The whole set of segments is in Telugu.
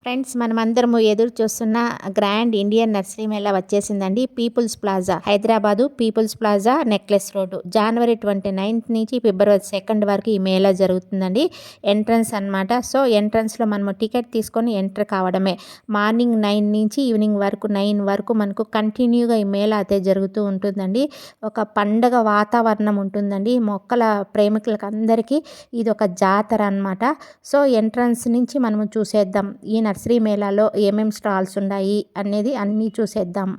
ఫ్రెండ్స్ మనమందరము ఎదురు చూస్తున్న గ్రాండ్ ఇండియన్ నర్సరీ మేళా వచ్చేసిందండి. Peoples plaza Hyderabad peoples plaza necklace road జనవరి 29 నుంచి ఫిబ్రవరి 2 వరకు ఈ మేళా జరుగుతుందండి. ఎంట్రన్స్ అనమాట. సో ఎంట్రన్స్లో మనము టికెట్ తీసుకొని ఎంటర్ కావడమే. మార్నింగ్ 9 నుంచి ఈవినింగ్ వరకు 9 వరకు మనకు కంటిన్యూగా ఈ మేళా అయితే జరుగుతూ ఉంటుందండి. ఒక పండగ వాతావరణం ఉంటుందండి. మొక్కల ప్రేమికులకు అందరికీ ఇది ఒక జాతర అనమాట. సో ఎంట్రన్స్ నుంచి మనము చూసేద్దాం ఈ నర్సరీ మేళాలో ఏమేం స్టాల్స్ ఉన్నాయి అనేది అన్నీ చూసేద్దాం.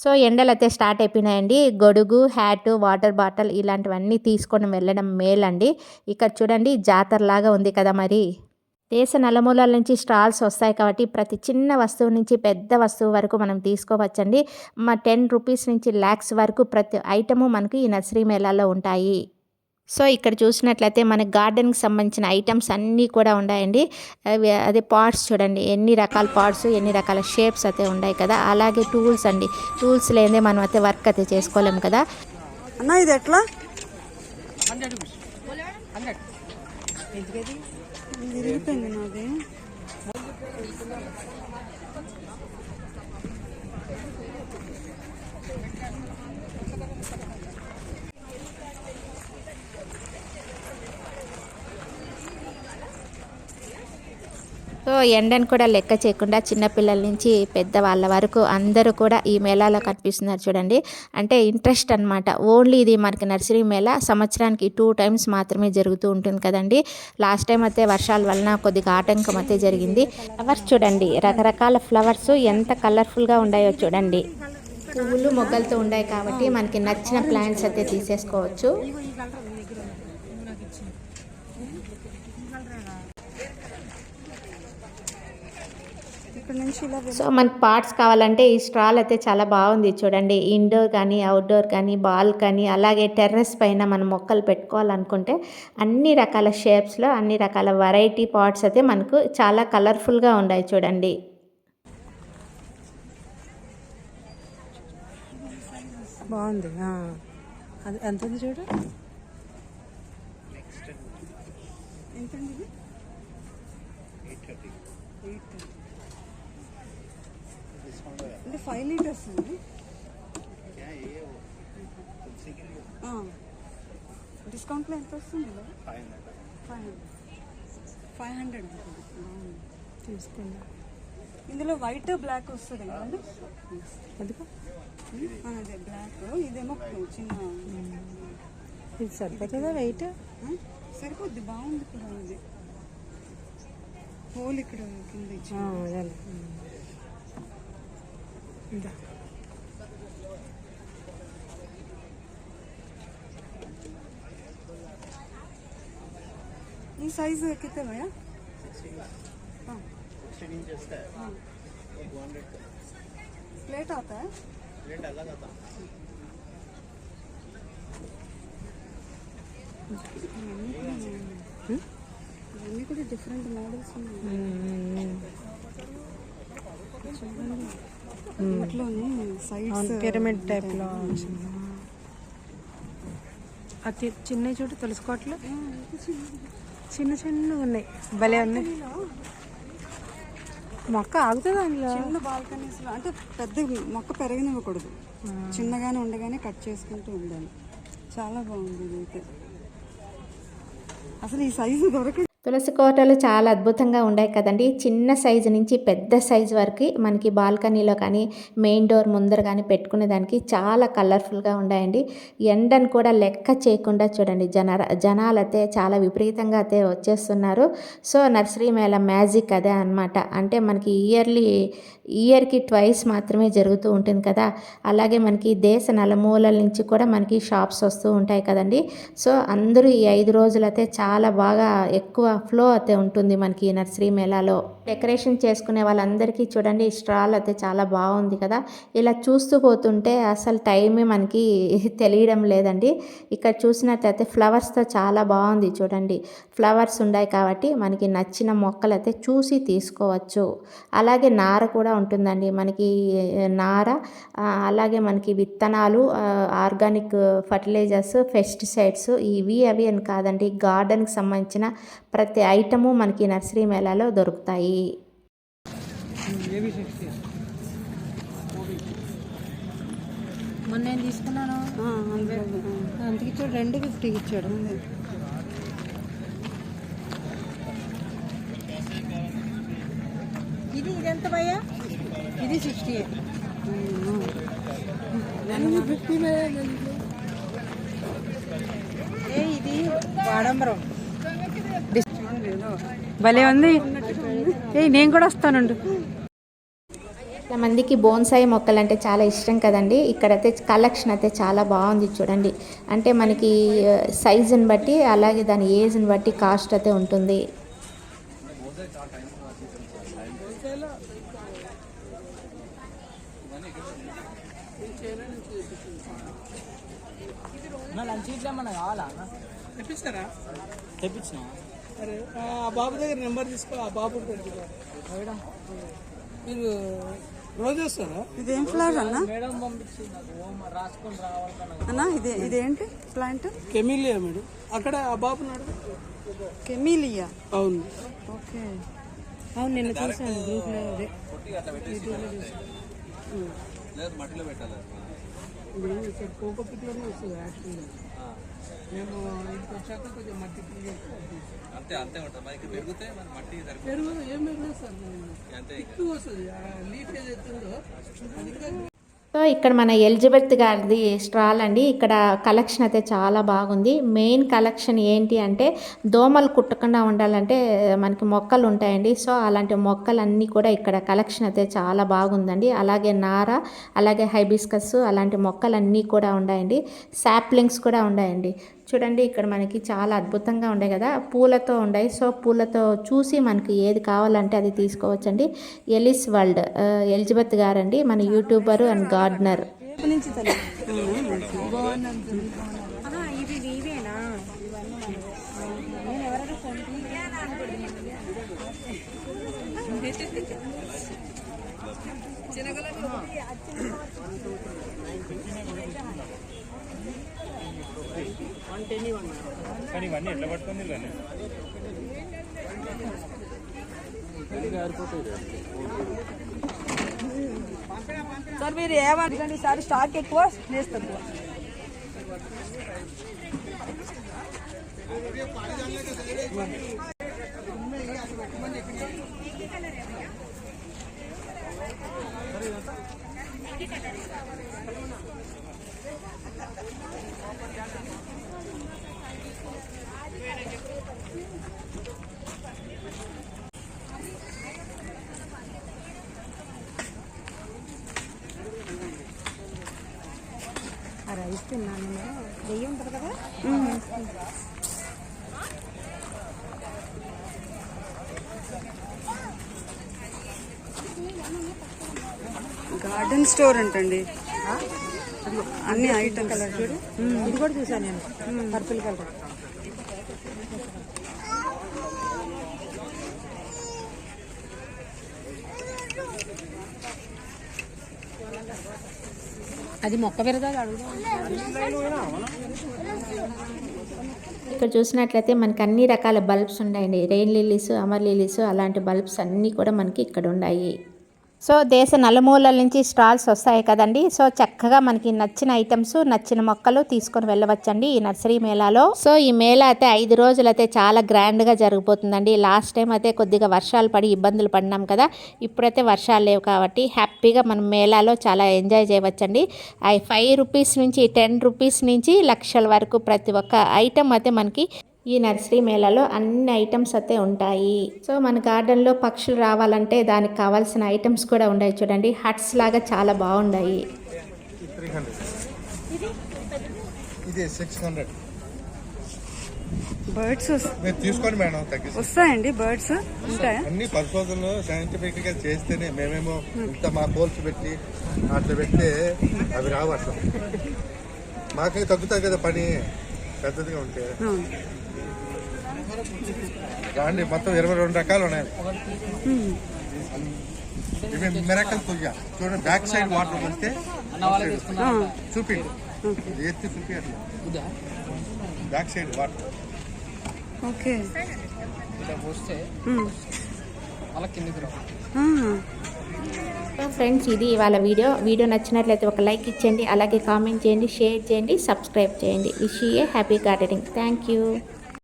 సో ఎండలు అయితే స్టార్ట్ అయిపోయినాయండి. గొడుగు, హ్యాట్, వాటర్ బాటిల్ ఇలాంటివన్నీ తీసుకొని వెళ్ళడం మేలండి. ఇక్కడ చూడండి జాతరలాగా ఉంది కదా. మరి దేశ నలుమూలల నుంచి స్టాల్స్ వస్తాయి కాబట్టి ప్రతి చిన్న వస్తువు నుంచి పెద్ద వస్తువు వరకు మనం తీసుకోవచ్చండి. 10 రూపీస్ నుంచి ల్యాక్స్ వరకు ప్రతి ఐటము మనకి ఈ నర్సరీ మేళాలో ఉంటాయి. సో ఇక్కడ చూసినట్లయితే మనకి గార్డెన్కి సంబంధించిన ఐటమ్స్ అన్నీ కూడా ఉన్నాయండి. అదే పాట్స్ చూడండి, ఎన్ని రకాల పాట్స్, ఎన్ని రకాల షేప్స్ అయితే ఉన్నాయి కదా. అలాగే టూల్స్ అండి, టూల్స్ లేదే మనం అయితే వర్క్ అయితే చేసుకోలేము కదా. అన్న ఇది ఎట్లా విరిగిపోయింది నాది. సో ఎండను కూడా లెక్క చేయకుండా చిన్నపిల్లల నుంచి పెద్దవాళ్ళ వరకు అందరూ కూడా ఈ మేళాలో కనిపిస్తున్నారు చూడండి. అంటే ఇంట్రెస్ట్ అనమాట. ఓన్లీ ఇది మనకి నర్సరీ మేళా సంవత్సరానికి 2 టైమ్స్ మాత్రమే జరుగుతూ ఉంటుంది కదండి. లాస్ట్ టైం అయితే వర్షాల వలన కొద్దిగా ఆటంకం అయితే జరిగింది. ఫ్లవర్స్ చూడండి, రకరకాల ఫ్లవర్స్ ఎంత కలర్ఫుల్గా ఉన్నాయో చూడండి. పువ్వులు మొగ్గలతో ఉన్నాయి కాబట్టి మనకి నచ్చిన ప్లాంట్స్ అయితే తీసేసుకోవచ్చు. సో మనకి పార్ట్స్ కావాలంటే ఈ స్టాల్ అయితే చాలా బాగుంది చూడండి. ఇండోర్ కానీ అవుట్డోర్ కానీ బాల్కనీ అలాగే టెర్రస్ పైన మనం మొక్కలు పెట్టుకోవాలనుకుంటే అన్ని రకాల షేప్స్లో అన్ని రకాల వెరైటీ పాట్స్ అయితే మనకు చాలా కలర్ఫుల్గా ఉన్నాయి చూడండి. బాగుంది. అది ఎంత చూడు. అంటే 5 లీటర్స్ అండి. డిస్కౌంట్లో ఎంత వస్తుంది? 500 తీసుకుందా. ఇందులో వైట్ బ్లాక్ వస్తుంది కదండి. అదే బ్లాక్, ఇదేమో చిన్న. ఇది సరిపోతుందా వెయిట్? సరిపోద్ది, బాగుంది కూడా. అది హోల్ ఇక్కడ కింద ఇచ్చి. ये साइज कितने भैया? प्लेट आता है? प्लेट अलग आता है. ఇవన్నీ కూడా డిఫరెంట్ మోడల్స్ ఉన్నాయి. అట్లోనే సైడ్స్ పిరమిడ్ టైప్లో అతి చిన్న చోటు తెలుసుకోవట్లే. చిన్న చిన్న ఉన్నాయి, భలే ఉన్నాయి. మొక్క ఆగుతుంది అందులో. చిన్న బాల్కనీస్లో అంటే పెద్ద మొక్క పెరగనివ్వకూడదు, చిన్నగానే ఉండగానే కట్ చేసుకుంటూ ఉండాలి. చాలా బాగుంది ఇదైతే. అసలు ఈ సైజు దొరక. తులసి కోటలు చాలా అద్భుతంగా ఉన్నాయి కదండి. చిన్న సైజు నుంచి పెద్ద సైజు వరకు మనకి బాల్కనీలో కానీ మెయిన్ డోర్ ముందర కానీ పెట్టుకునే దానికి చాలా కలర్ఫుల్గా ఉన్నాయండి. ఎండను కూడా లెక్క చేయకుండా చూడండి జనాలైతే చాలా విపరీతంగా అయితే వచ్చేస్తున్నారు. సో నర్సరీ మేళా మ్యాజిక్ అదే అనమాట. అంటే మనకి ఇయర్కి ట్వైస్ మాత్రమే జరుగుతూ ఉంటుంది కదా. అలాగే మనకి దేశ నలుమూలల నుంచి కూడా మనకి షాప్స్ వస్తూ ఉంటాయి కదండి. సో అందరూ ఈ 5 రోజులైతే చాలా బాగా ఎక్కువ ఫ్లో అయితే ఉంటుంది మనకి ఈ నర్సరీ మేళాలో. డెకరేషన్ చేసుకునే వాళ్ళందరికీ చూడండి ఈ స్టాల్ అయితే చాలా బాగుంది కదా. ఇలా చూస్తూ పోతుంటే అసలు టైమే మనకి తెలియడం లేదండి. ఇక్కడ చూసినట్లయితే ఫ్లవర్స్తో చాలా బాగుంది చూడండి. ఫ్లవర్స్ ఉన్నాయి కాబట్టి మనకి నచ్చిన మొక్కలు అయితే చూసి తీసుకోవచ్చు. అలాగే నార కూడా ఉంటుందండి మనకి. నార అలాగే మనకి విత్తనాలు, ఆర్గానిక్ ఫర్టిలైజర్స్, పెస్టిసైడ్స్ ఇవి అవి అని కాదండి, గార్డెన్కి సంబంధించిన ప్రతి ఐటము మనకి నర్సరీ మేళాలో దొరుకుతాయి. మొన్న నేను తీసుకున్నాను అంతకి ఇచ్చాడు 250 ఇచ్చాడు. ఇది ఎంత భయ్యా? ఇది 60. ఇది వాడంబరం భలే ఉంది. నేను కూడా వస్తానండు. మందికి బోన్సాయి మొక్కలు అంటే చాలా ఇష్టం కదండి. ఇక్కడైతే కలెక్షన్ అయితే చాలా బాగుంది చూడండి. అంటే మనకి సైజుని బట్టి అలాగే దాని ఏజ్ని బట్టి కాస్ట్ అయితే ఉంటుంది. తెప్పించిన ఆ బాబు దగ్గర నెంబర్ తీసుకో. ఆ బాబు మీరు రోజు వస్తారా? ఇదేం ఫ్లవర్ అన్న? మేడం పంపించింది రాసుకొని రావాలి అన్న. ఇదేంటి ప్లాంట్? కెమిలియా మేడం. అక్కడ ఆ బాబు నాడు కెమిలియా. అవును. ఓకే. అవును నిన్న చూసాను గ్రూప్లో. మట్టిలో పెట్టాలి. కోకోపిట్లోనే వస్తుంది యాక్చువల్గా. మేము ఇంటికి వచ్చాక కొంచెం మట్టి అంతే ఉంటుంది. మనకి పెరిగితే మన మట్టి పెరుగు ఏం పెరగలేదు సార్. అంతే ఎక్కువ వస్తుంది. లీఫ్ ఏదైతే ఉందో అది. సో ఇక్కడ మన ఎలిజబెత్ గారిది స్టాల్ అండి. ఇక్కడ కలెక్షన్ అయితే చాలా బాగుంది. మెయిన్ కలెక్షన్ ఏంటి అంటే దోమలు కుట్టకుండా ఉండాలంటే మనకి మొక్కలు ఉంటాయండి. సో అలాంటి మొక్కలన్నీ కూడా ఇక్కడ కలెక్షన్ అయితే చాలా బాగుందండి. అలాగే నార, అలాగే హైబిస్కస్ అలాంటి మొక్కలన్నీ కూడా ఉన్నాయండి. సాప్లింగ్స్ కూడా ఉన్నాయండి. చూడండి ఇక్కడ మనకి చాలా అద్భుతంగా ఉండే కదా, పూలతో ఉన్నాయి. సో పూలతో చూసి మనకి ఏది కావాలంటే అది తీసుకోవచ్చండి. ఎలిస్ వరల్డ్ ఎలిజబెత్ గారండి, మన యూట్యూబర్ అండ్ గార్డెనర్. కానీ ఇవన్నీ ఎట్లా పడుతుంది? సార్ మీరు ఏమనుకోండి సార్, స్టాక్ ఎక్కువ ప్లేస్ తక్కువ. రైస్ తిన్నాను. నెయ్యి ఉంటుంది కదా. గార్డెన్ స్టోర్ అంటండి. అన్ని ఐటమ్ కలర్ చూడు. ఇది కూడా చూసాను నేను, పర్పుల్ కలర్. అది మొక్క విరదాలు అడుగుదాం. ఇక్కడ చూసినట్లయితే మనకి అన్ని రకాల బల్బ్స్ ఉన్నాయండి. రెయిన్ లిల్లీస్, అమర్ లిల్లీస్ అలాంటి బల్బ్స్ అన్నీ కూడా మనకి ఇక్కడ ఉన్నాయి. సో దేశ నలుమూలల నుంచి స్టాల్స్ వస్తాయి కదండి. సో చక్కగా మనకి నచ్చిన ఐటమ్స్, నచ్చిన మొక్కలు తీసుకొని వెళ్ళవచ్చండి ఈ నర్సరీ మేళాలో. సో ఈ మేళా అయితే 5 రోజులు అయితే చాలా గ్రాండ్గా జరిగిపోతుందండి. లాస్ట్ టైం అయితే కొద్దిగా వర్షాలు పడి ఇబ్బందులు పడినాం కదా. ఇప్పుడైతే వర్షాలు లేవు కాబట్టి హ్యాపీగా మనం మేళాలో చాలా ఎంజాయ్ చేయవచ్చండి. 5 రూపీస్ నుంచి 10 రూపీస్ నుంచి లక్షల వరకు ప్రతి ఒక్క ఐటమ్ అయితే మనకి ఈ నర్సరీ మేళాలో అన్ని ఐటమ్స్ అయితే ఉంటాయి. సో మన గార్డెన్లో పక్షులు రావాలంటే దానికి కావాల్సిన ఐటమ్స్ కూడా ఉన్నాయి చూడండి. హట్స్ లాగా చాలా బాగున్నాయి. ఇది 600. బర్డ్స్ తీసుకోండి మేడం, వస్తాయండి. బర్డ్స్ ఉంటాయా? అన్ని పరిశోధనలు సైంటిఫిక్ గా చేస్తేనే. మేమేమో ఇంత మా కోల్స్ పెట్టి అట్లా పెడితే అవి రావు. అట్లా మాకే తగ్గుతుంది కదా పని పెద్దదిగా ఉంటే. రాండి, మొత్తం 22 రకాలు ఉన్నాయి. ఇవి మిరకల్ పుయ్య చూడండి. బ్యాక్ సైడ్ వాటర్ వస్తే చూపి ఎత్తి చూపి అట్లా బ్యాక్ సైడ్ వాటర్. ఓకే. ఇలా పోస్తే అలా కిందికి రావు. ఫ్రెండ్స్, ఇది ఇవాళ వీడియో నచ్చినట్లయితే ఒక లైక్ ఇచ్చేయండి, అలాగే కామెంట్ చేయండి, షేర్ చేయండి, సబ్స్క్రైబ్ చేయండి. Wish you A happy gardening. Thank you.